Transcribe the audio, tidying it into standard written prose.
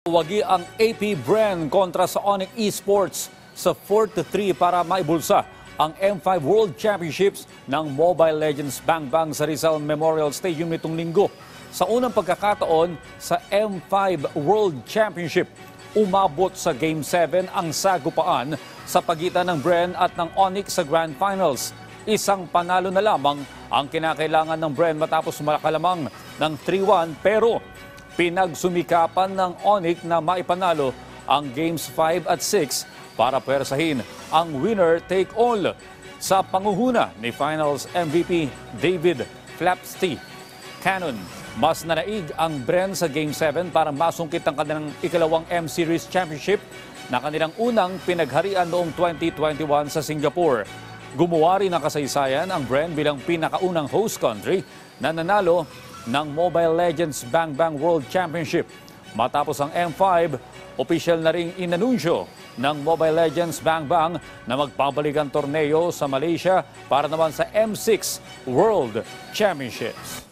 Wagi ang AP Bren kontra sa Onyx Esports sa 4-3 para maibulsa ang M5 World Championships ng Mobile Legends Bang Bang sa Rizal Memorial Stadium nitong linggo. Sa unang pagkakataon sa M5 World Championship, umabot sa Game 7 ang sagupaan sa pagitan ng Bren at ng Onyx sa Grand Finals. Isang panalo na lamang ang kinakailangan ng Bren matapos makalamang ng 3-1 pero pinagsumikapan ng Onyx na maipanalo ang Games 5 at 6 para pwersahin ang winner-take-all sa panguhuna ni Finals MVP David Flapsty Cannon. Mas nanaig ang Bren sa Game 7 para masungkit ang kanilang ikalawang M-Series Championship na kanilang unang pinagharian noong 2021 sa Singapore. Gumawa rin ng kasaysayan ang Bren bilang pinakaunang host country na nanalo ng Mobile Legends Bang Bang World Championship. Matapos ang M5, opisyal na ring inanunsyo ng Mobile Legends Bang Bang na magpabalik ang torneo sa Malaysia para naman sa M6 World Championships.